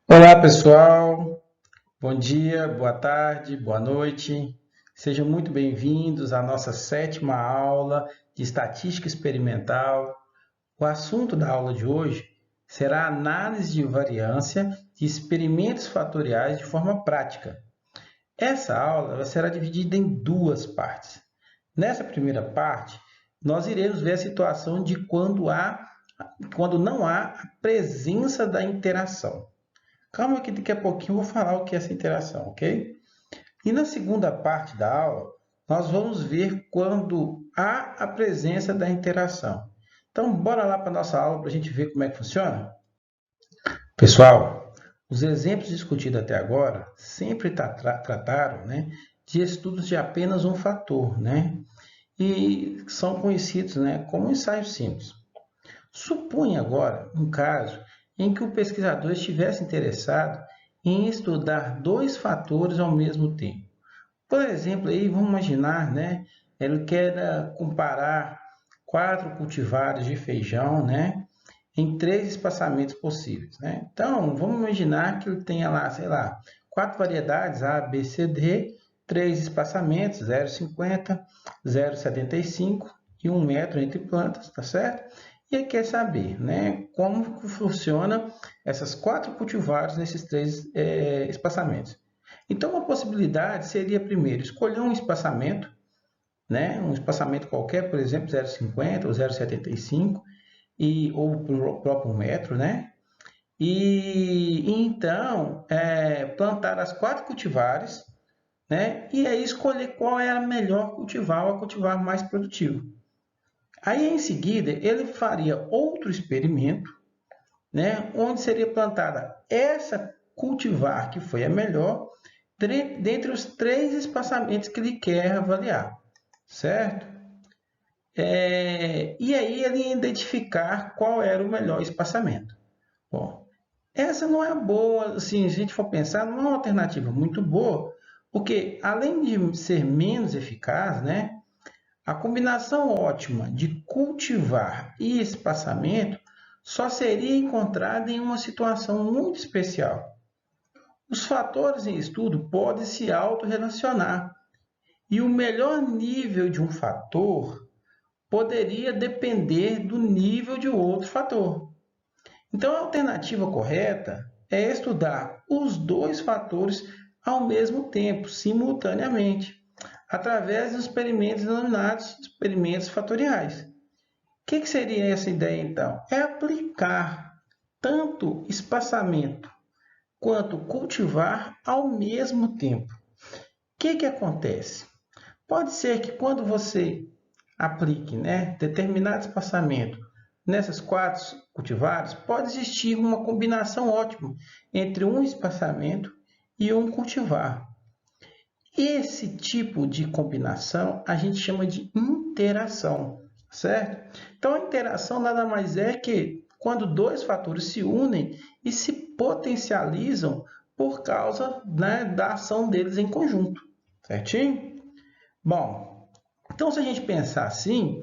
Olá, pessoal. Bom dia, boa tarde, boa noite. Sejam muito bem-vindos à nossa sétima aula de estatística experimental. O assunto da aula de hoje será a análise de variância de experimentos fatoriais de forma prática. Essa aula será dividida em duas partes. Nessa primeira parte, nós iremos ver a situação de quando não há a presença da interação. Calma que daqui a pouquinho eu vou falar o que é essa interação, ok? E na segunda parte da aula, nós vamos ver quando há a presença da interação. Então, bora lá para a nossa aula para a gente ver como é que funciona? Pessoal, os exemplos discutidos até agora sempre trataram, né, de estudos de apenas um fator, né? E são conhecidos, né, como ensaios simples. Suponha agora um caso em que o pesquisador estivesse interessado em estudar dois fatores ao mesmo tempo. Por exemplo, aí vamos imaginar, né? Ele quer comparar 4 cultivares de feijão, né? Em 3 espaçamentos possíveis, né? Então, vamos imaginar que ele tenha lá, sei lá, 4 variedades A, B, C, D, 3 espaçamentos, 0,50, 0,75 e 1 metro entre plantas, tá certo? E aí quer saber, né, como funciona essas 4 cultivares nesses 3 espaçamentos. Então, uma possibilidade seria, primeiro, escolher um espaçamento, né, um espaçamento qualquer, por exemplo, 0,50 ou 0,75, ou o próprio metro, né? E então plantar as 4 cultivares, né? E aí escolher qual é a melhor cultivar ou a cultivar mais produtivo. Aí em seguida ele faria outro experimento, né? Onde seria plantada essa cultivar que foi a melhor dentre os 3 espaçamentos que ele quer avaliar, certo? E aí ele ia identificar qual era o melhor espaçamento. Bom, essa não é boa, assim, se a gente for pensar, não é uma alternativa muito boa, porque além de ser menos eficaz, né, a combinação ótima de cultivar e espaçamento só seria encontrada em uma situação muito especial. Os fatores em estudo podem se autorrelacionar, e o melhor nível de um fator poderia depender do nível de outro fator. Então, a alternativa correta é estudar os dois fatores ao mesmo tempo, simultaneamente, através dos experimentos denominados experimentos fatoriais. O que seria essa ideia, então? É aplicar tanto espaçamento quanto cultivar ao mesmo tempo. O que acontece? Pode ser que quando você aplique, né, determinado espaçamento nessas 4 cultivares, pode existir uma combinação ótima entre um espaçamento e um cultivar. Esse tipo de combinação a gente chama de interação, certo? Então a interação nada mais é que quando dois fatores se unem e se potencializam por causa, né, da ação deles em conjunto, certinho? Bom, então se a gente pensar assim,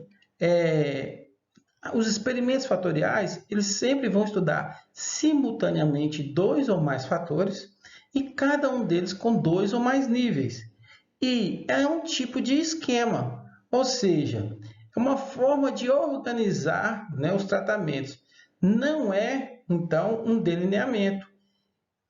os experimentos fatoriais eles sempre vão estudar simultaneamente dois ou mais fatores e cada um deles com dois ou mais níveis. E é um tipo de esquema, ou seja, é uma forma de organizar, né, os tratamentos. Não é, então, um delineamento.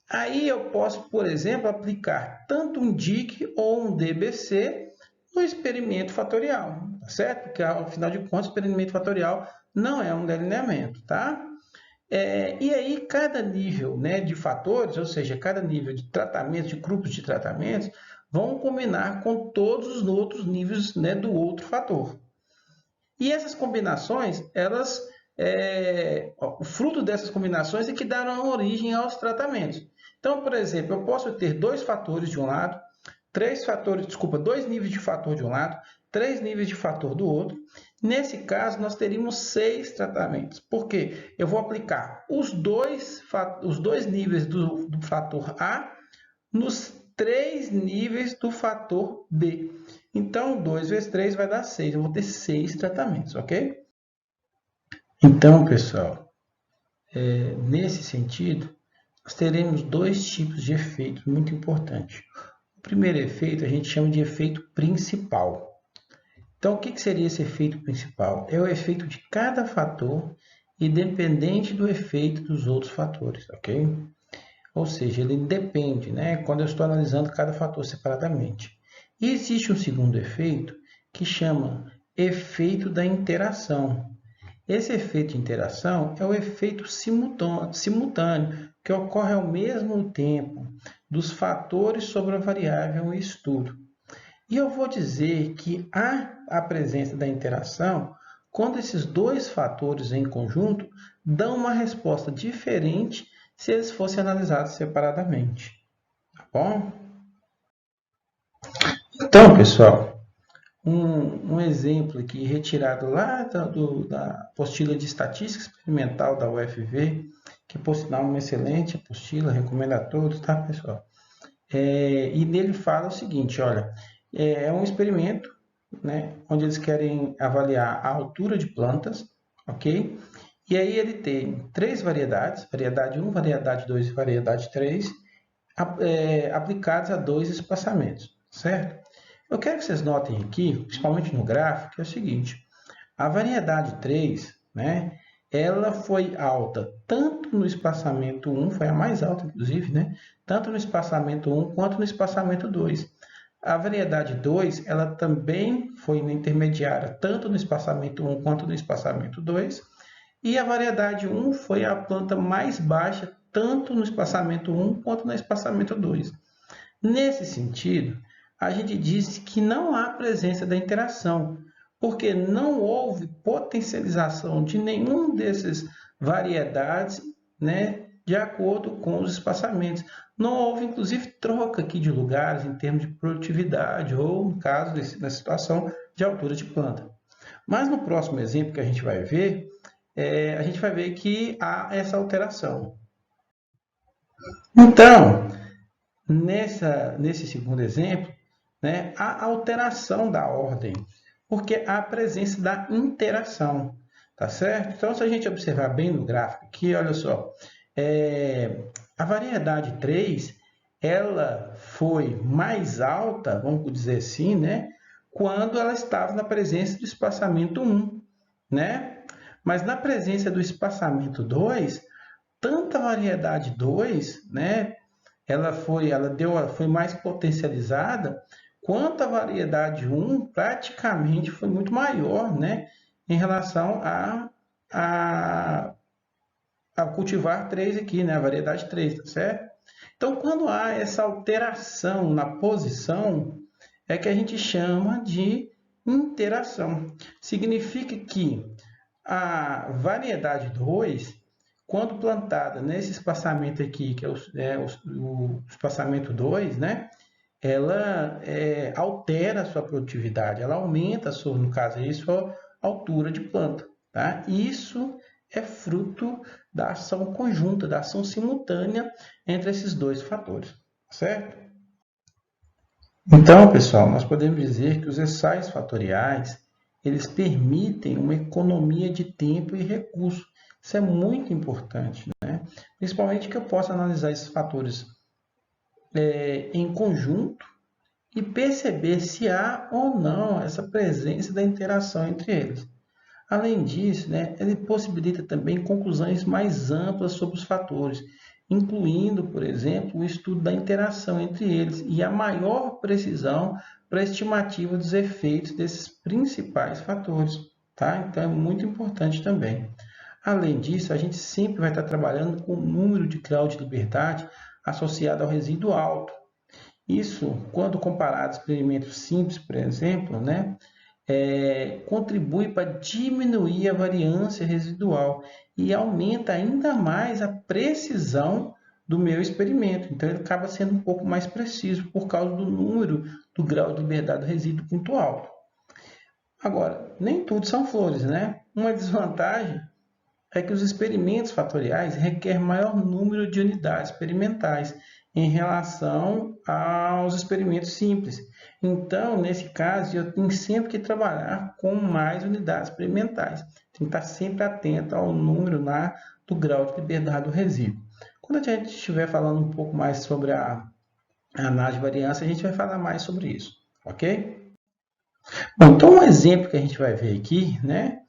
Aí eu posso, por exemplo, aplicar tanto um DIC ou um DBC no experimento fatorial, tá certo? Porque, afinal de contas, o experimento fatorial não é um delineamento, tá? E aí, cada nível, né, de fatores, ou seja, cada nível de tratamento, de grupos de tratamentos, vão combinar com todos os outros níveis, né, do outro fator. E essas combinações, o fruto dessas combinações é que darão origem aos tratamentos. Então, por exemplo, eu posso ter dois fatores de um lado, dois níveis de fator de um lado, 3 níveis de fator do outro. Nesse caso, nós teríamos 6 tratamentos. Por quê? Eu vou aplicar os dois níveis do fator A nos 3 níveis do fator B. Então, 2 vezes 3 vai dar 6. Eu vou ter 6 tratamentos, ok? Então, pessoal, nesse sentido, nós teremos dois tipos de efeitos muito importantes. O primeiro efeito a gente chama de efeito principal. Então, o que seria esse efeito principal? É o efeito de cada fator, independente do efeito dos outros fatores, ok? Ou seja, ele depende, né? Quando eu estou analisando cada fator separadamente. E existe um segundo efeito que chama efeito da interação. Esse efeito de interação é o efeito simultâneo, que ocorre ao mesmo tempo dos fatores sobre a variável em estudo. E eu vou dizer que há a presença da interação quando esses dois fatores em conjunto dão uma resposta diferente se eles fossem analisados separadamente. Tá bom? Então, pessoal, um exemplo aqui retirado lá da apostila de Estatística Experimental da UFV, que por sinal é uma excelente apostila, recomendo a todos, tá, pessoal? E nele fala o seguinte, olha, é um experimento, né, onde eles querem avaliar a altura de plantas, ok? E aí ele tem três variedades, variedade 1, variedade 2 e variedade 3, aplicadas a dois espaçamentos, certo? Eu quero que vocês notem aqui, principalmente no gráfico, que é o seguinte, a variedade 3, né, ela foi alta tanto no espaçamento 1, foi a mais alta inclusive, né, tanto no espaçamento 1 quanto no espaçamento 2. A variedade 2, ela também foi na intermediária, tanto no espaçamento 1 quanto no espaçamento 2. E a variedade 1 foi a planta mais baixa, tanto no espaçamento 1 quanto no espaçamento 2. Nesse sentido, a gente diz que não há presença da interação, porque não houve potencialização de nenhum desses variedades, né, de acordo com os espaçamentos. Não houve, inclusive, troca aqui de lugares em termos de produtividade ou, no caso, na situação de altura de planta. Mas no próximo exemplo que a gente vai ver, a gente vai ver que há essa alteração. Então, nesse segundo exemplo, né, há alteração da ordem, porque há a presença da interação, tá certo? Então, se a gente observar bem no gráfico aqui, olha só, a variedade 3, ela foi mais alta, vamos dizer assim, né, quando ela estava na presença do espaçamento 1, né? Mas na presença do espaçamento 2, tanto a variedade 2, né, ela foi mais potencializada, quanto a variedade 1 praticamente foi muito maior, né, em relação a cultivar 3 aqui, né, a variedade 3, tá certo? Então, quando há essa alteração na posição, é que a gente chama de interação. Significa que a variedade 2, quando plantada nesse espaçamento aqui, que é o espaçamento 2, né, ela altera a sua produtividade, ela aumenta a sua, no caso aí, sua altura de planta. Tá? Isso é fruto da ação conjunta, da ação simultânea entre esses dois fatores, certo? Então, pessoal, nós podemos dizer que os ensaios fatoriais, eles permitem uma economia de tempo e recurso. Isso é muito importante, né? Principalmente que eu possa analisar esses fatores em conjunto e perceber se há ou não essa presença da interação entre eles. Além disso, né, ele possibilita também conclusões mais amplas sobre os fatores, incluindo, por exemplo, o estudo da interação entre eles e a maior precisão para a estimativa dos efeitos desses principais fatores. Tá? Então, é muito importante também. Além disso, a gente sempre vai estar trabalhando com o número de grau de liberdade associado ao resíduo alto. Isso, quando comparado a experimentos simples, por exemplo, né, contribui para diminuir a variância residual e aumenta ainda mais a precisão do meu experimento. Então, ele acaba sendo um pouco mais preciso por causa do número do grau de liberdade do resíduo muito alto. Agora, nem tudo são flores, né? Uma desvantagem é que os experimentos fatoriais requerem maior número de unidades experimentais em relação aos experimentos simples. Então, nesse caso, eu tenho sempre que trabalhar com mais unidades experimentais. Tem que estar sempre atento ao número do grau de liberdade do resíduo. Quando a gente estiver falando um pouco mais sobre a análise de variância, a gente vai falar mais sobre isso, ok? Bom, então um exemplo que a gente vai ver aqui, né?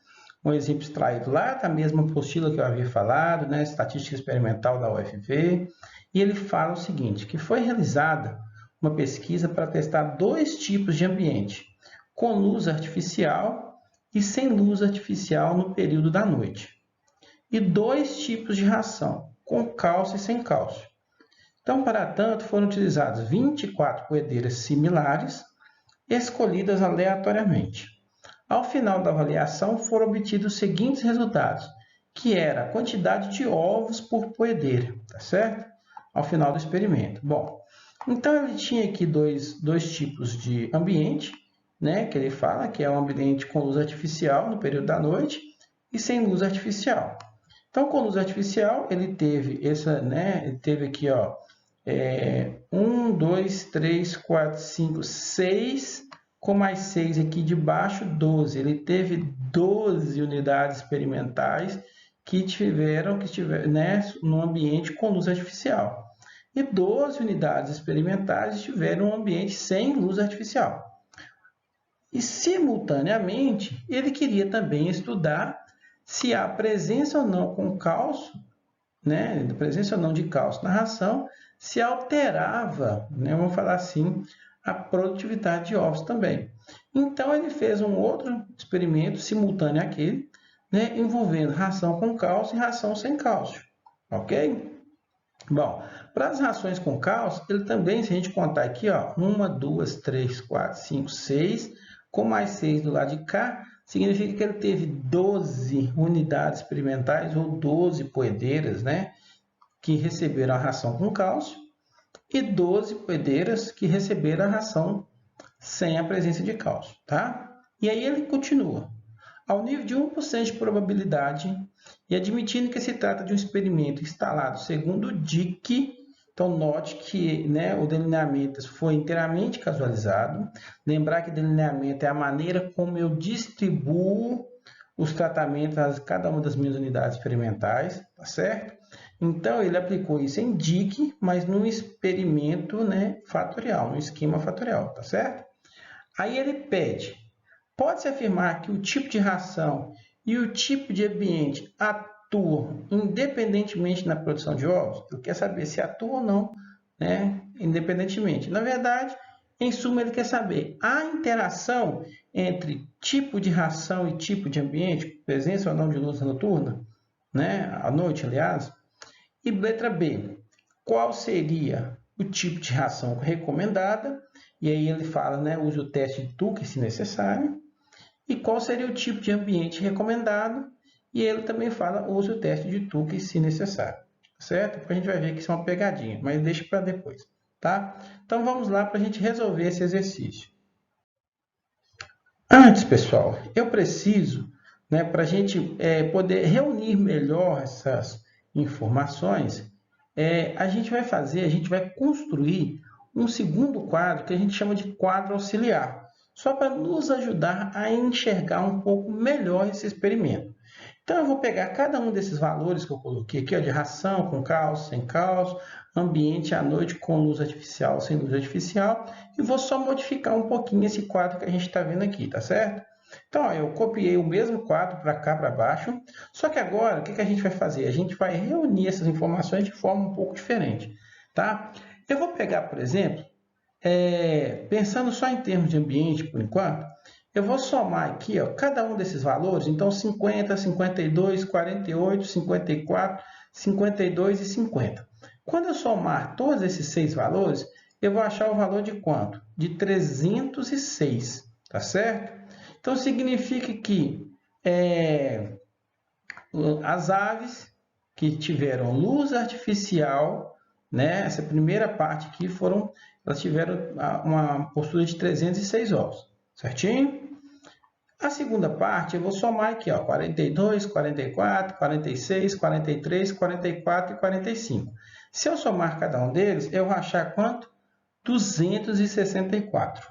Um exemplo extraído lá da mesma apostila que eu havia falado, né? Estatística Experimental da UFV, e ele fala o seguinte, que foi realizada uma pesquisa para testar 2 tipos de ambiente, com luz artificial e sem luz artificial no período da noite, e 2 tipos de ração, com cálcio e sem cálcio. Então, para tanto, foram utilizadas 24 poedeiras similares, escolhidas aleatoriamente. Ao final da avaliação, foram obtidos os seguintes resultados, que era a quantidade de ovos por poedeira, tá certo? Ao final do experimento. Bom, então ele tinha aqui dois tipos de ambiente, né? Que ele fala que é um ambiente com luz artificial no período da noite e sem luz artificial. Então, com luz artificial, ele teve essa, né? Ele teve aqui, ó, 1, 2, 3, 4, 5, 6, com mais 6 aqui de baixo, 12. Ele teve 12 unidades experimentais que estiveram, né, no ambiente com luz artificial. E 12 unidades experimentais estiveram no ambiente sem luz artificial. E, simultaneamente, ele queria também estudar se há presença ou não com cálcio, né, presença ou não de cálcio na ração, se alterava, né, vamos falar assim, a produtividade de ovos também. Então, ele fez um outro experimento simultâneo àquele, né, envolvendo ração com cálcio e ração sem cálcio, ok? Bom, para as rações com cálcio, ele também, se a gente contar aqui, ó, 1, 2, 3, 4, 5, 6, com mais 6 do lado de cá, significa que ele teve 12 unidades experimentais ou 12 poedeiras, né, que receberam a ração com cálcio e 12 poedeiras que receberam a ração sem a presença de cálcio, tá? E aí ele continua. Ao nível de 1% de probabilidade e admitindo que se trata de um experimento instalado segundo o DIC, então note que, né, o delineamento foi inteiramente casualizado. Lembrar que delineamento é a maneira como eu distribuo os tratamentos a cada uma das minhas unidades experimentais, tá certo? Então, ele aplicou isso em DIC, mas num experimento, né, fatorial, num esquema fatorial, tá certo? Aí ele pede, pode-se afirmar que o tipo de ração e o tipo de ambiente atuam independentemente na produção de ovos? Ele quer saber se atua ou não, né, independentemente. Na verdade, em suma, ele quer saber a interação entre tipo de ração e tipo de ambiente, presença ou não de luz noturna, né, à noite, aliás. E letra B, qual seria o tipo de ração recomendada? E aí ele fala, né, use o teste de Tucker se necessário. E qual seria o tipo de ambiente recomendado? E ele também fala, use o teste de Tucker se necessário. Certo? A gente vai ver que isso é uma pegadinha, mas deixa para depois. Tá? Então vamos lá para a gente resolver esse exercício. Antes, pessoal, eu preciso, né, para a gente poder reunir melhor essas informações, a gente vai construir um segundo quadro que a gente chama de quadro auxiliar, só para nos ajudar a enxergar um pouco melhor esse experimento. Então, eu vou pegar cada um desses valores que eu coloquei aqui, ó, de ração com cálcio, sem cálcio, ambiente à noite com luz artificial, sem luz artificial, e vou só modificar um pouquinho esse quadro que a gente está vendo aqui, tá certo? Então, ó, eu copiei o mesmo quadro para cá, para baixo, só que agora, o que a gente vai fazer? A gente vai reunir essas informações de forma um pouco diferente, tá? Eu vou pegar, por exemplo, pensando só em termos de ambiente, por enquanto, eu vou somar aqui, ó, cada um desses valores, então 50, 52, 48, 54, 52 e 50. Quando eu somar todos esses 6 valores, eu vou achar o valor de quanto? De 306, tá certo? Então, significa que as aves que tiveram luz artificial, né, essa primeira parte aqui, elas tiveram uma postura de 306 ovos, certinho? A segunda parte, eu vou somar aqui, ó, 42, 44, 46, 43, 44 e 45. Se eu somar cada um deles, eu vou achar quanto? 264.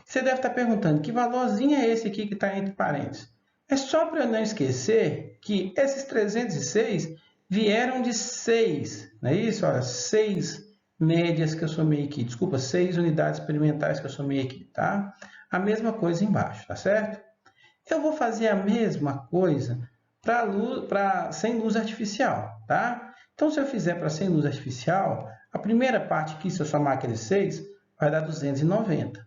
Você deve estar perguntando, que valorzinho é esse aqui que está entre parênteses? É só para eu não esquecer que esses 306 vieram de 6, não é isso? Olha, 6 médias que eu somei aqui, desculpa, 6 unidades experimentais que eu somei aqui, tá? A mesma coisa embaixo, tá certo? Eu vou fazer a mesma coisa para sem luz artificial, tá? Então, se eu fizer para sem luz artificial, a primeira parte aqui, se eu somar aqueles 6, vai dar 290.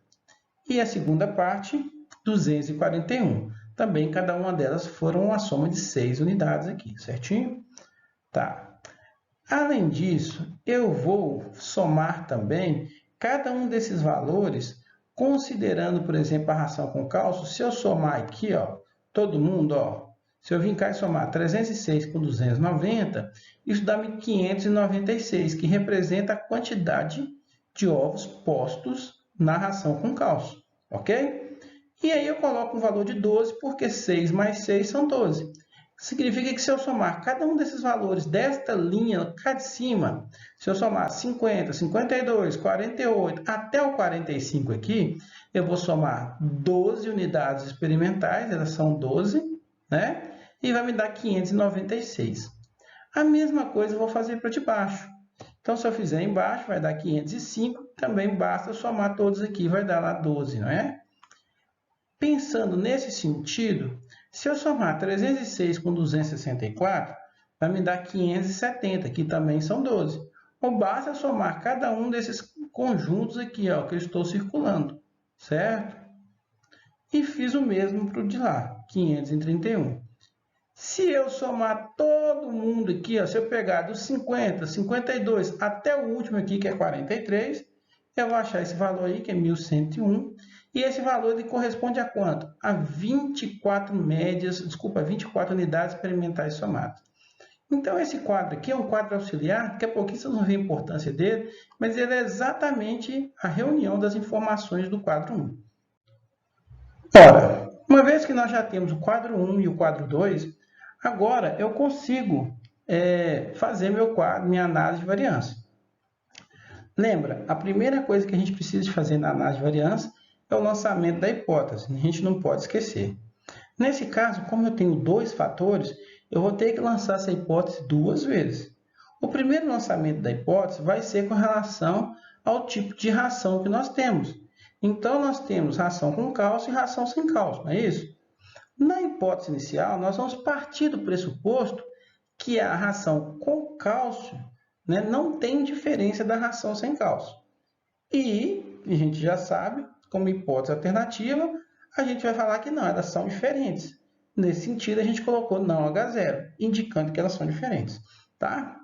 E a segunda parte, 241. Também cada uma delas foram uma soma de 6 unidades aqui, certinho? Tá. Além disso, eu vou somar também cada um desses valores, considerando, por exemplo, a ração com cálcio. Se eu somar aqui, ó, todo mundo, ó, se eu vir cá e somar 306 com 290, isso dá-me 596, que representa a quantidade de ovos postos na ração com cálcio, ok? E aí eu coloco um valor de 12, porque 6 mais 6 são 12. Significa que se eu somar cada um desses valores desta linha cá de cima, se eu somar 50, 52, 48 até o 45 aqui, eu vou somar 12 unidades experimentais, elas são 12, né? E vai me dar 596. A mesma coisa eu vou fazer para de baixo. Então, se eu fizer embaixo, vai dar 505, também basta somar todos aqui, vai dar lá 12, não é? Pensando nesse sentido, se eu somar 306 com 264, vai me dar 570, que também são 12. Ou basta somar cada um desses conjuntos aqui, ó, que eu estou circulando, certo? E fiz o mesmo para o de lá, 531. Se eu somar todo mundo aqui, ó, se eu pegar dos 50, 52 até o último aqui, que é 43, eu vou achar esse valor aí, que é 1101. E esse valor ele corresponde a quanto? A 24 médias, desculpa, 24 unidades experimentais somadas. Então, esse quadro aqui é um quadro auxiliar, daqui a pouquinho vocês vão ver a importância dele, mas ele é exatamente a reunião das informações do quadro 1. Ora, uma vez que nós já temos o quadro 1 e o quadro 2, agora eu consigo fazer minha análise de variância. Lembra, a primeira coisa que a gente precisa de fazer na análise de variância é o lançamento da hipótese. A gente não pode esquecer. Nesse caso, como eu tenho dois fatores, eu vou ter que lançar essa hipótese duas vezes. O primeiro lançamento da hipótese vai ser com relação ao tipo de ração que nós temos. Então, nós temos ração com cálcio e ração sem cálcio, não é isso? Na hipótese inicial, nós vamos partir do pressuposto que a ração com cálcio, né, não tem diferença da ração sem cálcio. E a gente já sabe, como hipótese alternativa, a gente vai falar que não, elas são diferentes. Nesse sentido, a gente colocou não H0, indicando que elas são diferentes. Tá?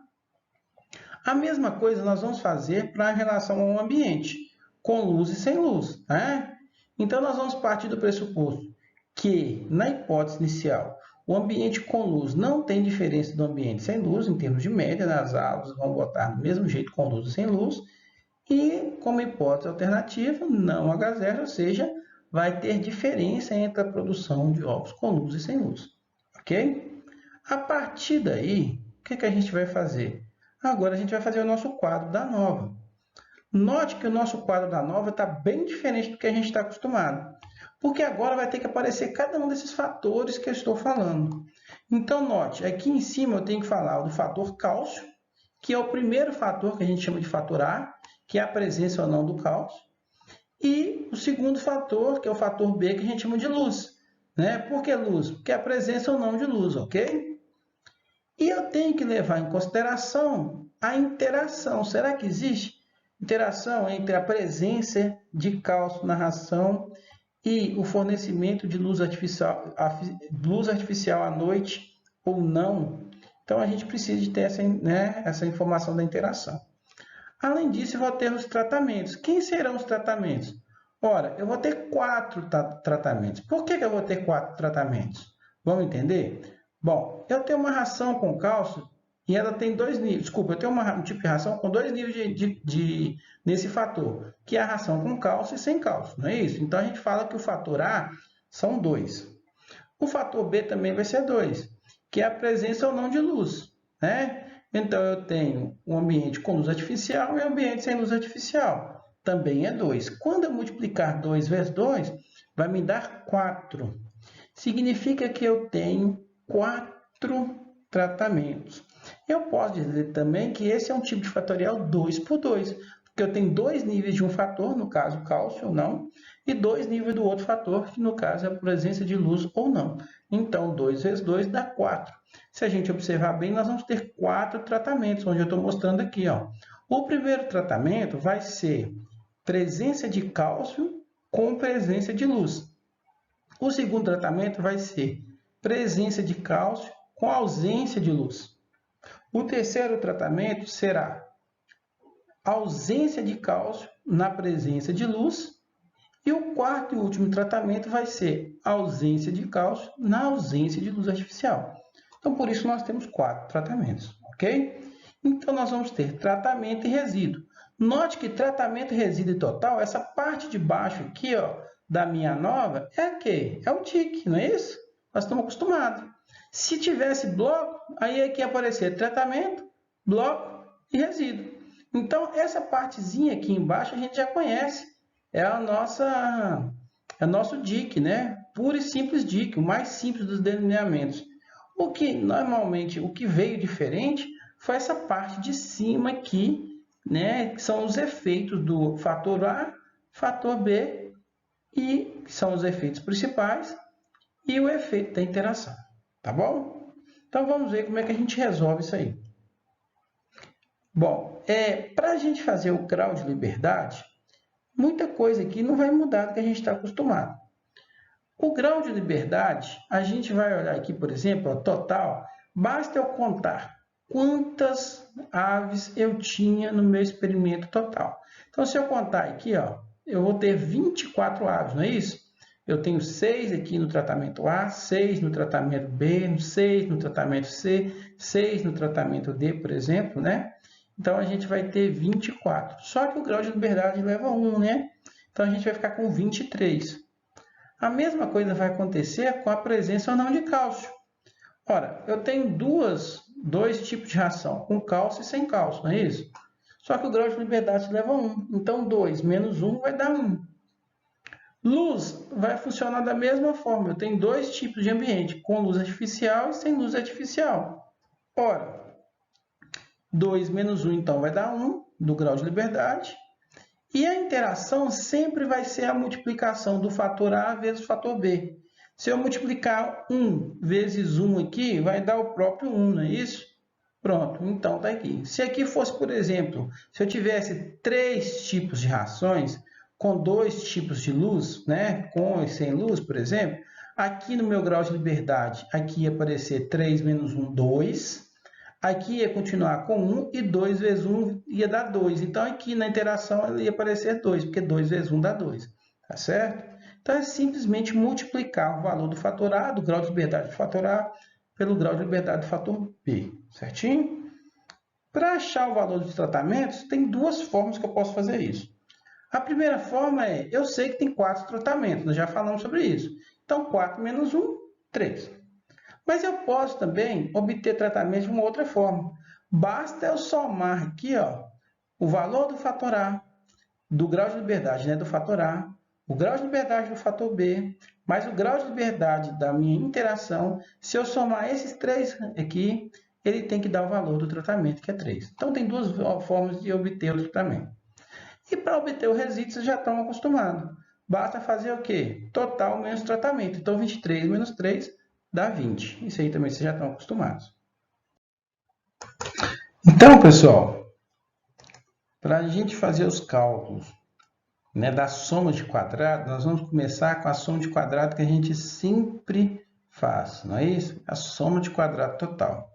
A mesma coisa nós vamos fazer para a relação ao ambiente, com luz e sem luz. Né? Então, nós vamos partir do pressuposto que, na hipótese inicial, o ambiente com luz não tem diferença do ambiente sem luz, em termos de média, as árvores vão botar do mesmo jeito com luz e sem luz, e como hipótese alternativa, não H0, ou seja, vai ter diferença entre a produção de ovos com luz e sem luz. Ok? A partir daí, o que a gente vai fazer? Agora a gente vai fazer o nosso quadro da nova. Note que o nosso quadro da nova está bem diferente do que a gente está acostumado. Porque agora vai ter que aparecer cada um desses fatores que eu estou falando. Então, note, aqui em cima eu tenho que falar do fator cálcio, que é o primeiro fator que a gente chama de fator A, que é a presença ou não do cálcio. E o segundo fator, que é o fator B, que a gente chama de luz. Né? Por que luz? Porque é a presença ou não de luz, ok? E eu tenho que levar em consideração a interação. Será que existe interação entre a presença de cálcio na ração e o fornecimento de luz artificial à noite ou não? Então, a gente precisa de ter essa informação da interação. Além disso, eu vou ter os tratamentos. Quem serão os tratamentos? Ora, eu vou ter 4 tratamentos. Por que eu vou ter 4 tratamentos? Vamos entender? Bom, eu tenho uma ração com cálcio e ela tem 2 níveis. Desculpa, eu tenho um tipo de ração com 2 níveis nesse fator, que é a ração com cálcio e sem cálcio, não é isso? Então, a gente fala que o fator A são 2. O fator B também vai ser 2, que é a presença ou não de luz, né? Então, eu tenho um ambiente com luz artificial e um ambiente sem luz artificial. Também é 2. Quando eu multiplicar 2 vezes 2, vai me dar 4. Significa que eu tenho 4 tratamentos. Eu posso dizer também que esse é um tipo de fatorial 2 por 2, porque eu tenho dois níveis de um fator, no caso cálcio ou não, e dois níveis do outro fator, que no caso é a presença de luz ou não. Então, 2 vezes 2 dá 4. Se a gente observar bem, nós vamos ter 4 tratamentos, onde eu estou mostrando aqui. Ó. O primeiro tratamento vai ser presença de cálcio com presença de luz. O segundo tratamento vai ser presença de cálcio com ausência de luz. O terceiro tratamento será ausência de cálcio na presença de luz. E o quarto e último tratamento vai ser ausência de cálcio na ausência de luz artificial. Então, por isso, nós temos 4 tratamentos, ok? Então, nós vamos ter tratamento e resíduo. Note que tratamento, resíduo e total, essa parte de baixo aqui, ó, da minha nova, é o quê? É o TIC, não é isso? Nós estamos acostumados. Se tivesse bloco, aí é que ia aparecer tratamento, bloco e resíduo. Então, essa partezinha aqui embaixo a gente já conhece. É o nosso DIC, né? Puro e simples DIC, o mais simples dos delineamentos. O que veio diferente foi essa parte de cima aqui, né? Que são os efeitos do fator A, fator B, e que são os efeitos principais, e o efeito da interação. Tá bom? Então, vamos ver como é que a gente resolve isso aí. Bom, para a gente fazer o grau de liberdade, muita coisa aqui não vai mudar do que a gente está acostumado. O grau de liberdade, a gente vai olhar aqui, por exemplo, ó, total, basta eu contar quantas aves eu tinha no meu experimento total. Então, se eu contar aqui, ó, eu vou ter 24 aves, não é isso? Eu tenho 6 aqui no tratamento A, 6 no tratamento B, 6 no tratamento C, 6 no tratamento D, por exemplo, né? Então, a gente vai ter 24. Só que o grau de liberdade leva 1, né? Então, a gente vai ficar com 23. A mesma coisa vai acontecer com a presença ou não de cálcio. Ora, eu tenho dois tipos de ração, com cálcio e sem cálcio, não é isso? Só que o grau de liberdade leva 1. Então, 2 menos 1 vai dar 1. Luz vai funcionar da mesma forma. Eu tenho dois tipos de ambiente, com luz artificial e sem luz artificial. Ora, 2 menos 1, então, vai dar 1 do grau de liberdade. E a interação sempre vai ser a multiplicação do fator A vezes o fator B. Se eu multiplicar 1 vezes 1 aqui, vai dar o próprio 1, não é isso? Pronto, então está aqui. Se aqui fosse, por exemplo, se eu tivesse 3 tipos de rações, com 2 tipos de luz, né? Com e sem luz, por exemplo, aqui no meu grau de liberdade, aqui ia aparecer 3 menos 1, 2. Aqui ia continuar com 1 e 2 vezes 1 ia dar 2. Então, aqui na interação ele ia aparecer 2, porque 2 vezes 1 dá 2. Tá certo? Então, é simplesmente multiplicar o valor do fator A, do grau de liberdade do fator A, pelo grau de liberdade do fator B. Certinho? Para achar o valor dos tratamentos, tem duas formas que eu posso fazer isso. A primeira forma é, eu sei que tem 4 tratamentos, nós já falamos sobre isso. Então, 4 menos 1, 3. Mas eu posso também obter tratamento de uma outra forma. Basta eu somar aqui, ó, o valor do fator A, do grau de liberdade, né, do fator A, o grau de liberdade do fator B, mais o grau de liberdade da minha interação. Se eu somar esses 3 aqui, ele tem que dar o valor do tratamento, que é 3. Então, tem duas formas de obter o tratamento. E para obter o resíduo, vocês já estão acostumados. Basta fazer o quê? Total menos tratamento. Então, 23 menos 3 dá 20. Isso aí também vocês já estão acostumados. Então, pessoal, para a gente fazer os cálculos, né, da soma de quadrado, nós vamos começar com a soma de quadrado que a gente sempre faz, não é isso? A soma de quadrado total.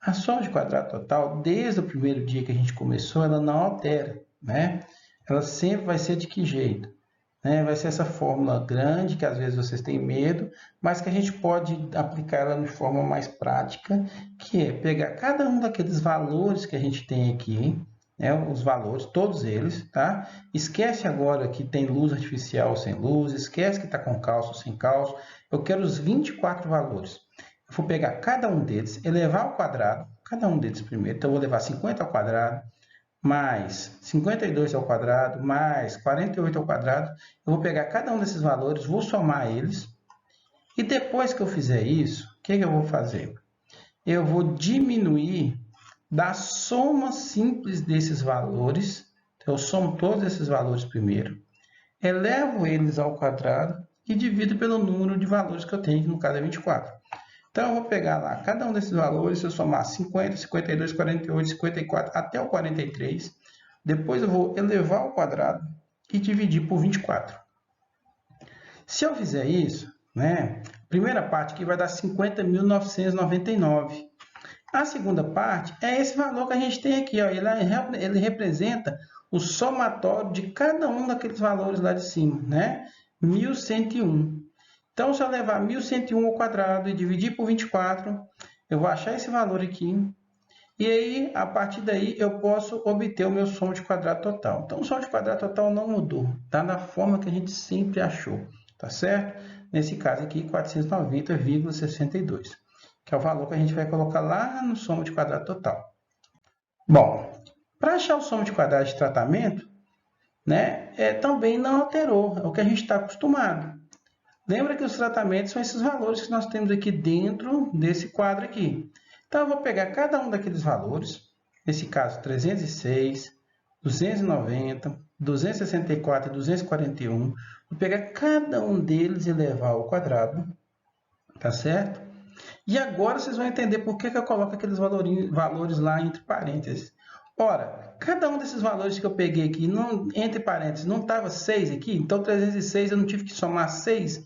A soma de quadrado total, desde o primeiro dia que a gente começou, ela não altera, né? Ela sempre vai ser de que jeito? Vai ser essa fórmula grande, que às vezes vocês têm medo, mas que a gente pode aplicar ela de forma mais prática, que é pegar cada um daqueles valores que a gente tem aqui, né, os valores, todos eles, tá? Esquece agora que tem luz artificial ou sem luz, esquece que está com cálcio ou sem cálcio. Eu quero os 24 valores. Eu vou pegar cada um deles, elevar ao quadrado, cada um deles primeiro. Então, eu vou levar 50 ao quadrado, mais 52 ao quadrado, mais 48 ao quadrado. Eu vou pegar cada um desses valores, vou somar eles. E depois que eu fizer isso, o que eu vou fazer? Eu vou diminuir da soma simples desses valores. Então, eu somo todos esses valores primeiro, elevo eles ao quadrado e divido pelo número de valores que eu tenho, que no caso é 24. Então, eu vou pegar lá cada um desses valores, se eu somar 50, 52, 48, 54 até o 43, depois eu vou elevar ao quadrado e dividir por 24. Se eu fizer isso, né, a primeira parte aqui vai dar 50.999. A segunda parte é esse valor que a gente tem aqui, ó, ele representa o somatório de cada um daqueles valores lá de cima, né? 1.101. Então, se eu levar 1.101 ao quadrado e dividir por 24, eu vou achar esse valor aqui. E aí, a partir daí, eu posso obter o meu som de quadrado total. Então, o som de quadrado total não mudou. Está na forma que a gente sempre achou. Tá certo? Nesse caso aqui, 490,62. Que é o valor que a gente vai colocar lá no soma de quadrado total. Bom, para achar o soma de quadrado de tratamento, né, também não alterou. É o que a gente está acostumado. Lembra que os tratamentos são esses valores que nós temos aqui dentro desse quadro aqui. Então, eu vou pegar cada um daqueles valores, nesse caso 306, 290, 264 e 241, vou pegar cada um deles e levar ao quadrado, tá certo? E agora vocês vão entender por que eu coloco aqueles valores lá entre parênteses. Ora, cada um desses valores que eu peguei aqui, entre parênteses, não estava 6 aqui? Então, 306 eu não tive que somar 6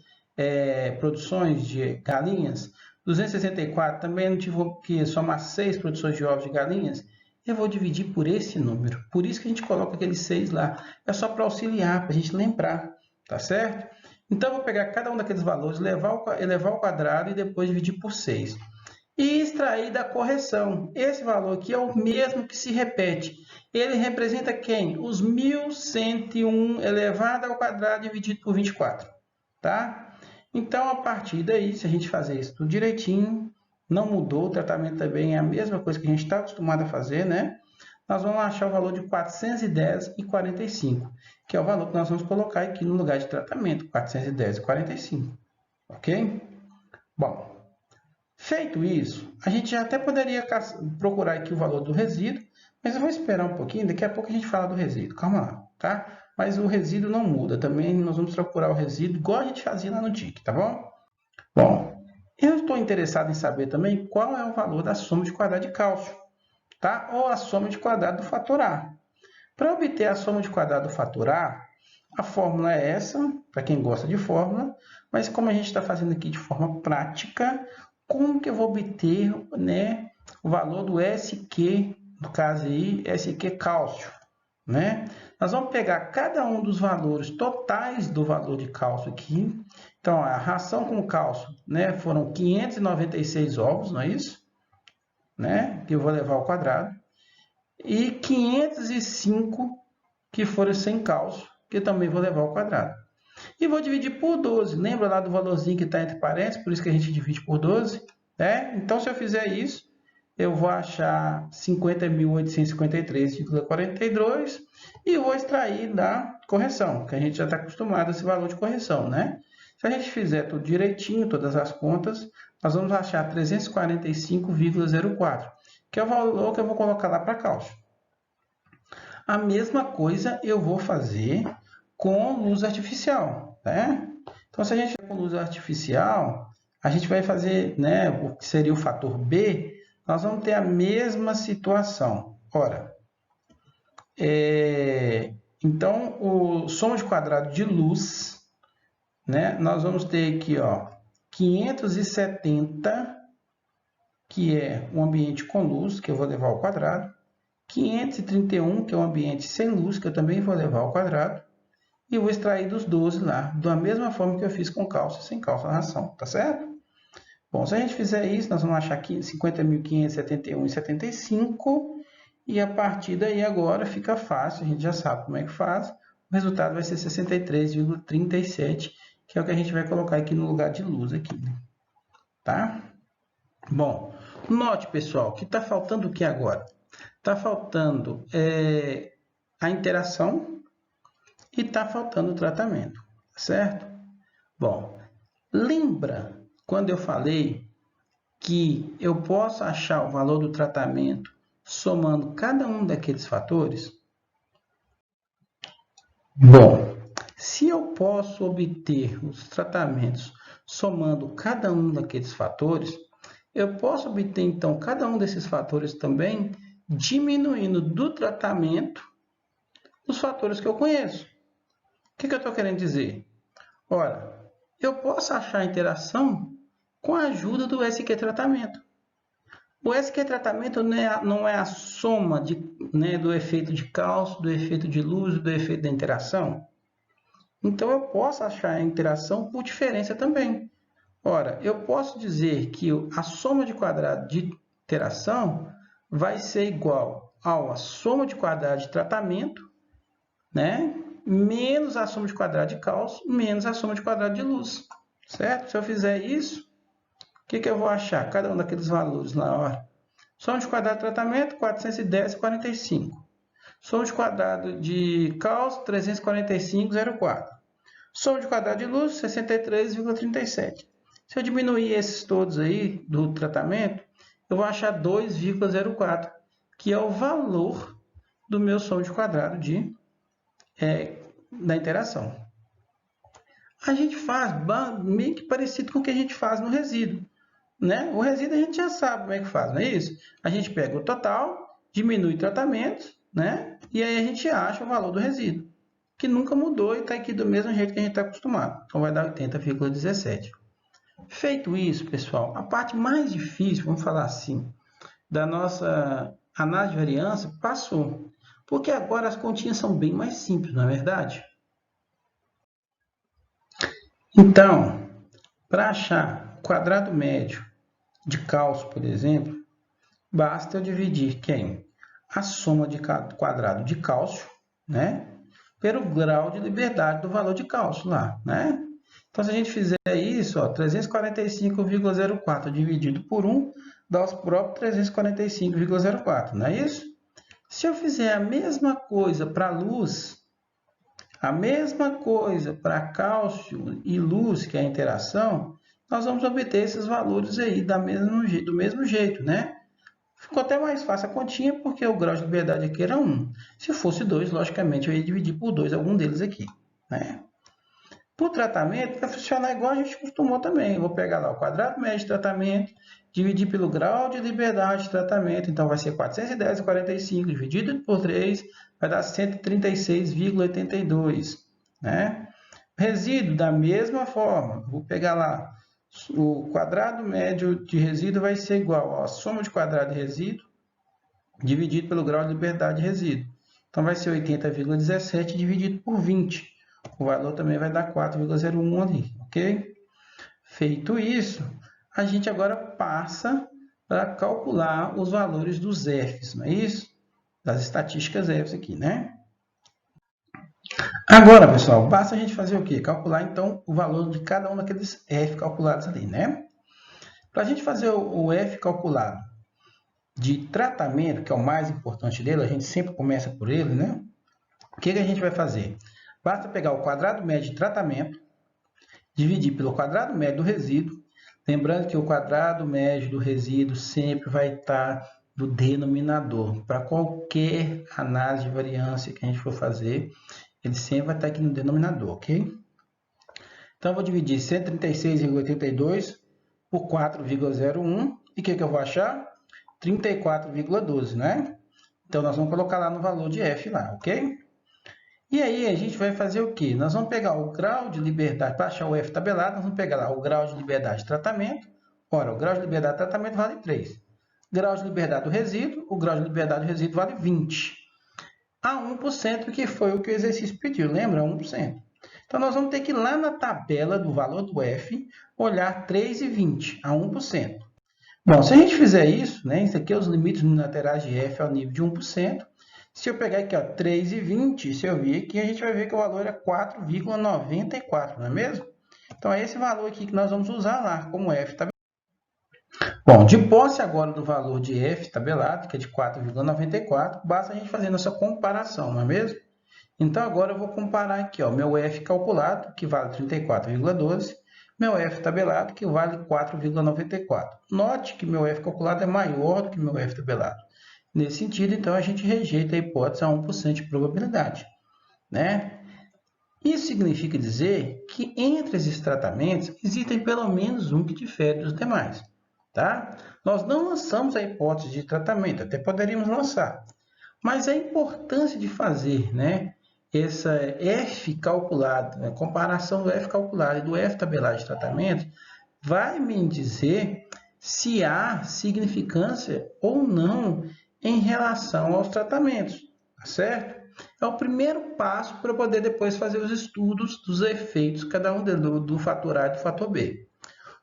produções de galinhas. 264 também não tive que somar 6 produções de ovos de galinhas. Eu vou dividir por esse número. Por isso que a gente coloca aqueles 6 lá. É só para auxiliar, para a gente lembrar, tá certo? Então, eu vou pegar cada um daqueles valores, elevar ao quadrado e depois dividir por 6. E extrair da correção. Esse valor aqui é o mesmo que se repete. Ele representa quem? Os 1.101 elevado ao quadrado dividido por 24. Tá? Então, a partir daí, se a gente fazer isso tudo direitinho, não mudou, o tratamento também é a mesma coisa que a gente está acostumado a fazer, né? Nós vamos achar o valor de 410,45, que é o valor que nós vamos colocar aqui no lugar de tratamento, 410,45, ok? Bom, feito isso, a gente já até poderia procurar aqui o valor do resíduo, mas eu vou esperar um pouquinho, daqui a pouco a gente fala do resíduo, calma lá, tá? Mas o resíduo não muda, também nós vamos procurar o resíduo igual a gente fazia lá no TIC, tá bom? Bom, eu estou interessado em saber também qual é o valor da soma de quadrado de cálcio, tá? Ou a soma de quadrado do fator A. Para obter a soma de quadrado do fator A, a fórmula é essa, para quem gosta de fórmula, mas como a gente está fazendo aqui de forma prática, como que eu vou obter, né, o valor do SQ, no caso aí, SQ cálcio, né? Nós vamos pegar cada um dos valores totais do valor de cálcio aqui. Então, a ração com cálcio, né, foram 596 ovos, não é isso? Né? Que eu vou levar ao quadrado. E 505 que foram sem cálcio, que eu também vou levar ao quadrado. E vou dividir por 12. Lembra lá do valorzinho que está entre parênteses? Por isso que a gente divide por 12. Né? Então, se eu fizer isso, eu vou achar 50.853,42 e vou extrair da correção, que a gente já está acostumado a esse valor de correção, né? Se a gente fizer tudo direitinho, todas as contas, nós vamos achar 345,04, que é o valor que eu vou colocar lá para cálcio. A mesma coisa eu vou fazer com luz artificial, né? Então, se a gente for com luz artificial, a gente vai fazer, né, o que seria o fator B, nós vamos ter a mesma situação. Ora, então, o soma de quadrado de luz, né, nós vamos ter aqui, ó, 570, que é o ambiente com luz, que eu vou levar ao quadrado, 531, que é o ambiente sem luz, que eu também vou levar ao quadrado, e vou extrair dos 12 lá, da mesma forma que eu fiz com cálcio, sem cálcio na ração, tá certo? Bom, se a gente fizer isso, nós vamos achar aqui 50.571,75 e a partir daí agora fica fácil, a gente já sabe como é que faz. O resultado vai ser 63,37, que é o que a gente vai colocar aqui no lugar de luz aqui, né? Tá? Bom, note, pessoal, que está faltando o que agora? Está faltando a interação e está faltando o tratamento, certo? Bom, lembra quando eu falei que eu posso achar o valor do tratamento somando cada um daqueles fatores? Bom, se eu posso obter os tratamentos somando cada um daqueles fatores, eu posso obter, então, cada um desses fatores também diminuindo do tratamento os fatores que eu conheço. O que eu estou querendo dizer? Ora, eu posso achar a interação com a ajuda do SQ tratamento. O SQ tratamento não é a soma do efeito de cálcio, do efeito de luz e do efeito da interação? Então, eu posso achar a interação por diferença também. Ora, eu posso dizer que a soma de quadrado de interação vai ser igual à soma de quadrado de tratamento, né? Menos a soma de quadrado de cálcio, menos a soma de quadrado de luz. Certo? Se eu fizer isso, o que eu vou achar? Cada um daqueles valores na hora. Soma de quadrado de tratamento, 410,45. Soma de quadrado de cálcio, 345,04. Soma de quadrado de luz, 63,37. Se eu diminuir esses todos aí do tratamento, eu vou achar 2,04, que é o valor do meu soma de quadrado da interação. A gente faz meio que parecido com o que a gente faz no resíduo. Né? O resíduo a gente já sabe como é que faz, não é isso? A gente pega o total, diminui tratamentos, né? E aí a gente acha o valor do resíduo, que nunca mudou e está aqui do mesmo jeito que a gente está acostumado. Então vai dar 80,17. Feito isso, pessoal, a parte mais difícil, vamos falar assim, da nossa análise de variância passou. Porque agora as continhas são bem mais simples, não é verdade? Então, para achar o quadrado médio de cálcio, por exemplo, basta eu dividir quem? A soma de quadrado de cálcio, né? Pelo grau de liberdade do valor de cálcio lá, né? Então, se a gente fizer isso, 345,04 dividido por 1, dá os próprios 345,04, não é isso? Se eu fizer a mesma coisa para luz, a mesma coisa para cálcio e luz, que é a interação, nós vamos obter esses valores aí do mesmo jeito, né? Ficou até mais fácil a continha, porque o grau de liberdade aqui era 1. Se fosse 2, logicamente, eu ia dividir por 2 algum deles aqui, né? Para o tratamento, vai funcionar igual a gente costumou também. Eu vou pegar lá o quadrado médio de tratamento, dividir pelo grau de liberdade de tratamento. Então, vai ser 410,45 dividido por 3, vai dar 136,82. Né? Resíduo, da mesma forma. Vou pegar lá o quadrado médio de resíduo vai ser igual à soma de quadrado de resíduo dividido pelo grau de liberdade de resíduo. Então, vai ser 80,17 dividido por 20. O valor também vai dar 4,01 ali, ok? Feito isso, a gente agora passa para calcular os valores dos Fs, não é isso? Das estatísticas Fs aqui, né? Agora, pessoal, basta a gente fazer o quê? Calcular, então, o valor de cada um daqueles F calculados ali, né? Para a gente fazer o F calculado de tratamento, que é o mais importante dele, a gente sempre começa por ele, né? O que a gente vai fazer? Basta pegar o quadrado médio de tratamento, dividir pelo quadrado médio do resíduo. Lembrando que o quadrado médio do resíduo sempre vai estar no denominador. Para qualquer análise de variância que a gente for fazer, ele sempre vai estar aqui no denominador, ok? Então, eu vou dividir 136,82 por 4,01. E o que eu vou achar? 34,12, né? Então, nós vamos colocar lá no valor de F lá, ok? E aí, a gente vai fazer o quê? Nós vamos pegar o grau de liberdade, para achar o F tabelado, nós vamos pegar lá o grau de liberdade de tratamento. Ora, o grau de liberdade de tratamento vale 3. Grau de liberdade do resíduo, o grau de liberdade do resíduo vale 20. A 1%, que foi o que o exercício pediu, lembra? 1%. Então, nós vamos ter que ir lá na tabela do valor do F, olhar 3 e 20, a 1%. Bom, se a gente fizer isso, né, isso aqui é os limites unilaterais de F ao nível de 1%. Se eu pegar aqui, 3,20, se eu vir aqui, a gente vai ver que o valor é 4,94, não é mesmo? Então, é esse valor aqui que nós vamos usar lá como F tabelado. Bom, de posse agora do valor de F tabelado, que é de 4,94, basta a gente fazer nossa comparação, não é mesmo? Então, agora eu vou comparar aqui, meu F calculado, que vale 34,12, meu F tabelado, que vale 4,94. Note que meu F calculado é maior do que meu F tabelado. Nesse sentido, então, a gente rejeita a hipótese a 1% de probabilidade, né? Isso significa dizer que entre esses tratamentos existem pelo menos um que difere dos demais, tá? Nós não lançamos a hipótese de tratamento, até poderíamos lançar, mas a importância de fazer, né, essa F calculado, a comparação do F calculado e do F tabelado de tratamento, vai me dizer se há significância ou não em relação aos tratamentos, tá certo? É o primeiro passo para poder depois fazer os estudos dos efeitos, cada um do fator A e do fator B.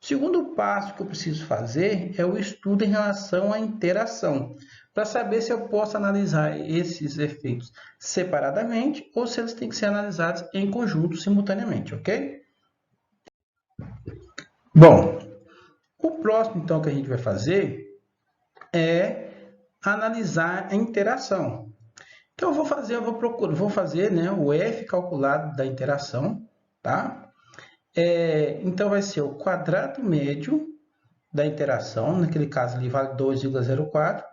O segundo passo que eu preciso fazer é o estudo em relação à interação, para saber se eu posso analisar esses efeitos separadamente ou se eles têm que ser analisados em conjunto simultaneamente, ok? Bom, o próximo então que a gente vai fazer é analisar a interação. Então vou fazer, né, o F calculado da interação, tá? Então vai ser o quadrado médio da interação, naquele caso ali vale 2,04,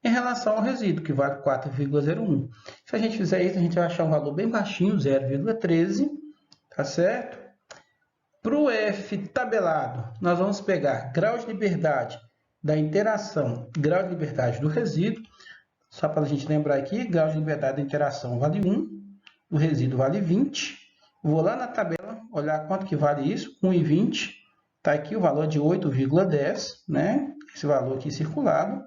em relação ao resíduo, que vale 4,01. Se a gente fizer isso, a gente vai achar um valor bem baixinho, 0,13, tá certo? Para o F tabelado, nós vamos pegar grau de liberdade da interação, grau de liberdade do resíduo. Só para a gente lembrar aqui, grau de liberdade da interação vale 1, o resíduo vale 20. Vou lá na tabela, olhar quanto que vale isso, 1,20. Está aqui o valor de 8,10, né? Esse valor aqui circulado.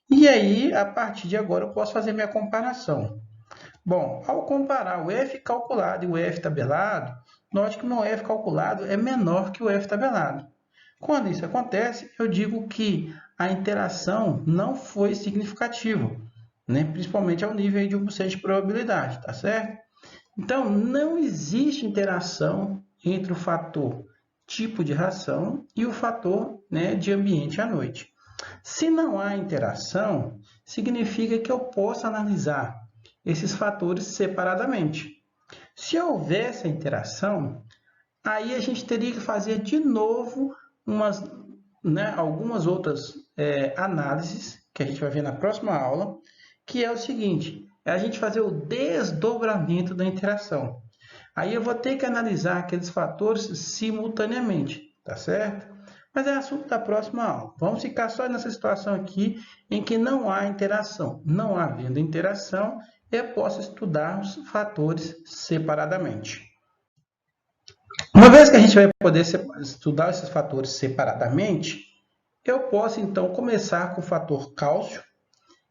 E aí, a partir de agora, eu posso fazer minha comparação. Bom, ao comparar o F calculado e o F tabelado, note que o meu F calculado é menor que o F tabelado. Quando isso acontece, eu digo que a interação não foi significativa, né? Principalmente ao nível de 1% de probabilidade, tá certo? Então, não existe interação entre o fator tipo de ração e o fator, né, de ambiente à noite. Se não há interação, significa que eu posso analisar esses fatores separadamente. Se houvesse a interação, aí a gente teria que fazer de novo algumas outras análises, que a gente vai ver na próxima aula, que é o seguinte, é a gente fazer o desdobramento da interação. Aí eu vou ter que analisar aqueles fatores simultaneamente, tá certo? Mas é assunto da próxima aula. Vamos ficar só nessa situação aqui em que não há interação. Não havendo interação, eu posso estudar os fatores separadamente. Uma vez que a gente vai poder estudar esses fatores separadamente, eu posso então começar com o fator cálcio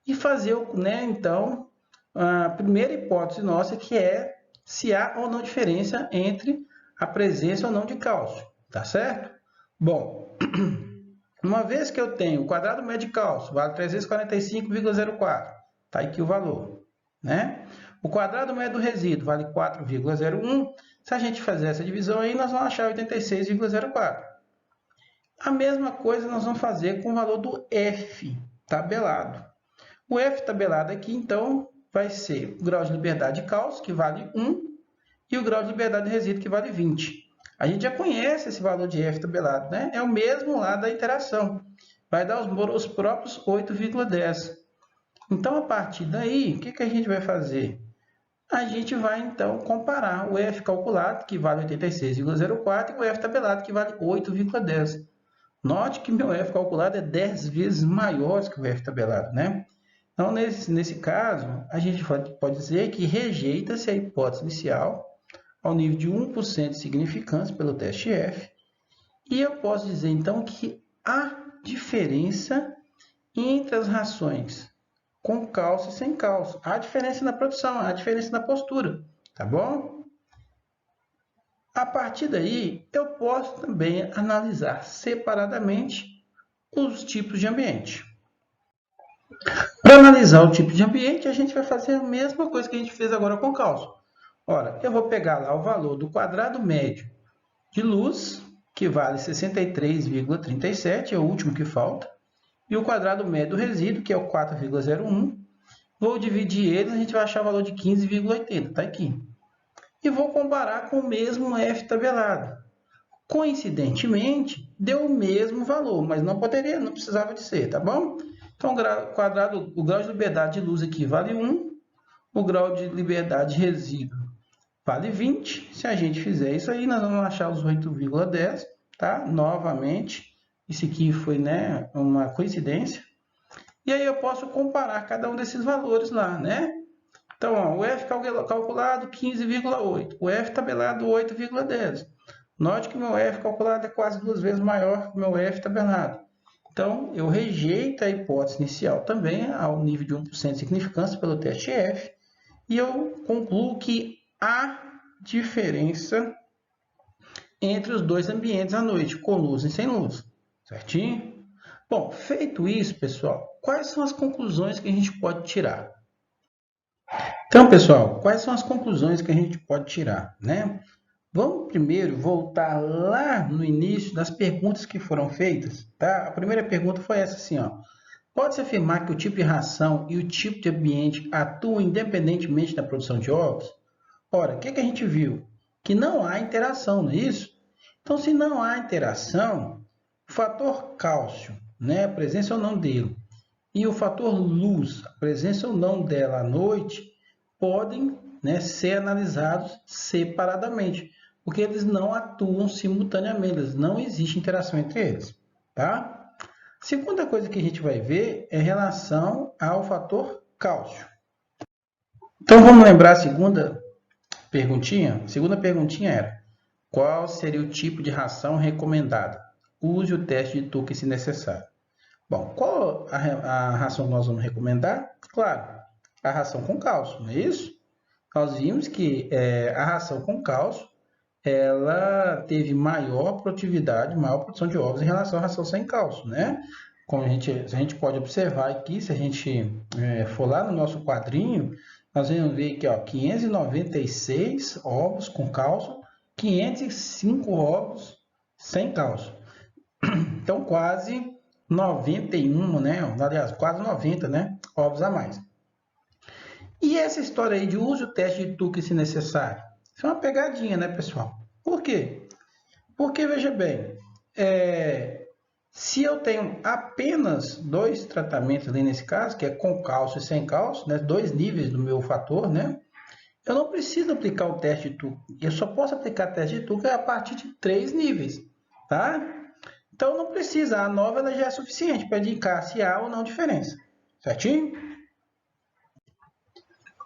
e fazer, né, então, a primeira hipótese nossa, que é se há ou não diferença entre a presença ou não de cálcio, tá certo? Bom, uma vez que eu tenho o quadrado médio de cálcio, vale 345,04, tá aqui o valor, né? O quadrado médio do resíduo vale 4,01. Se a gente fazer essa divisão aí, nós vamos achar 86,04. A mesma coisa nós vamos fazer com o valor do F tabelado. O F tabelado aqui, então, vai ser o grau de liberdade de cálcio, que vale 1, e o grau de liberdade de resíduo, que vale 20. A gente já conhece esse valor de F tabelado, né? É o mesmo lá da interação. Vai dar os próprios 8,10. Então, a partir daí, o que a gente vai fazer? A gente vai, então, comparar o F calculado, que vale 86,04, e o F tabelado, que vale 8,10. Note que meu F calculado é 10 vezes maior que o F tabelado, né? Então, nesse caso, a gente pode dizer que rejeita-se a hipótese inicial ao nível de 1% de significância pelo teste F. E eu posso dizer, então, que há diferença entre as rações com cálcio e sem cálcio. Há diferença na produção, há diferença na postura, tá bom? A partir daí, eu posso também analisar separadamente os tipos de ambiente. Para analisar o tipo de ambiente, a gente vai fazer a mesma coisa que a gente fez agora com cálcio. Ora, eu vou pegar lá o valor do quadrado médio de luz, que vale 63,37, é o último que falta, e o quadrado médio do resíduo, que é o 4,01. Vou dividir eles, a gente vai achar o valor de 15,80, está aqui. E vou comparar com o mesmo F tabelado. Coincidentemente, deu o mesmo valor, mas não precisava de ser, tá bom? Então, o grau de liberdade de luz aqui vale 1, o grau de liberdade de resíduo vale 20. Se a gente fizer isso aí, nós vamos achar os 8,10, tá? Novamente, isso aqui foi, né, uma coincidência. E aí eu posso comparar cada um desses valores lá, né? Então, ó, o F calculado 15,8, o F tabelado 8,10. Note que meu F calculado é quase 2 vezes maior que o meu F tabelado. Então, eu rejeito a hipótese inicial também ao nível de 1% de significância pelo teste F e eu concluo que há diferença entre os dois ambientes à noite, com luz e sem luz, certinho? Bom, feito isso, pessoal, quais são as conclusões que a gente pode tirar? Então, pessoal, quais são as conclusões que a gente pode tirar, né? Vamos primeiro voltar lá no início das perguntas que foram feitas, tá? A primeira pergunta foi essa assim, ó. Pode-se afirmar que o tipo de ração e o tipo de ambiente atuam independentemente da produção de ovos? Ora, o que a gente viu? Que não há interação, não é isso? Então, se não há interação, o fator cálcio, né, a presença ou não dele, e o fator luz, a presença ou não dela à noite, podem, né, ser analisados separadamente, porque eles não atuam simultaneamente, não existe interação entre eles, tá? Segunda coisa que a gente vai ver é em relação ao fator cálcio. Então vamos lembrar a segunda perguntinha? A segunda perguntinha era: qual seria o tipo de ração recomendada? Use o teste de Tucker se necessário. Bom, qual a ração que nós vamos recomendar? Claro, a ração com cálcio, não é isso? Nós vimos que a ração com cálcio ela teve maior produtividade, maior produção de ovos em relação à ração sem cálcio, né? Como a gente pode observar aqui, se a gente for lá no nosso quadrinho, nós vamos ver aqui, ó, 596 ovos com cálcio, 505 ovos sem cálcio. Então, quase 91, né? Aliás, quase 90, né? Ovos a mais. E essa história aí de use o teste de Tucker se necessário? Isso é uma pegadinha, né, pessoal? Por quê? Porque, veja bem, se eu tenho apenas dois tratamentos ali nesse caso, que é com cálcio e sem cálcio, né, dois níveis do meu fator, né, eu não preciso aplicar o teste de Tucker. Eu só posso aplicar o teste de Tucker a partir de 3 níveis, tá? Então, não precisa. A nova ela já é suficiente para indicar se há ou não diferença, certinho?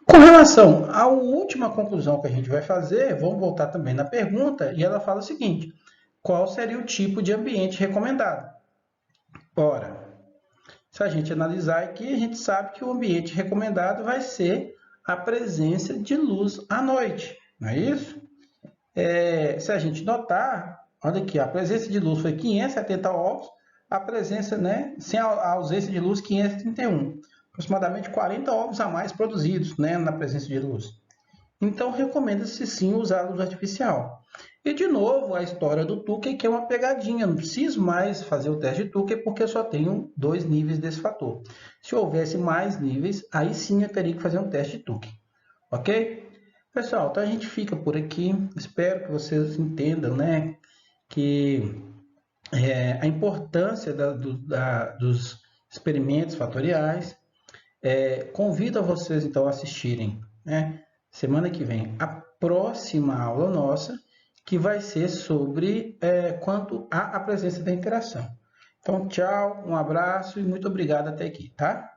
Com relação à última conclusão que a gente vai fazer, vamos voltar também na pergunta, e ela fala o seguinte: qual seria o tipo de ambiente recomendado? Ora, se a gente analisar aqui, a gente sabe que o ambiente recomendado vai ser a presença de luz à noite, não é isso? Se a gente notar, olha aqui, a presença de luz foi 570 ovos, a presença, né, sem a ausência de luz, 531. Aproximadamente 40 ovos a mais produzidos, né, na presença de luz. Então, recomenda-se sim usar a luz artificial. E, de novo, a história do Tucker, que é uma pegadinha. Não preciso mais fazer o teste de Tucker porque eu só tenho 2 níveis desse fator. Se houvesse mais níveis, aí sim eu teria que fazer um teste de Tucker. Ok? Pessoal, então a gente fica por aqui. Espero que vocês entendam, né, que a importância dos experimentos fatoriais. Convido a vocês, então, a assistirem, né, semana que vem, a próxima aula nossa, que vai ser sobre quanto à presença da interação. Então, tchau, um abraço e muito obrigado até aqui, tá?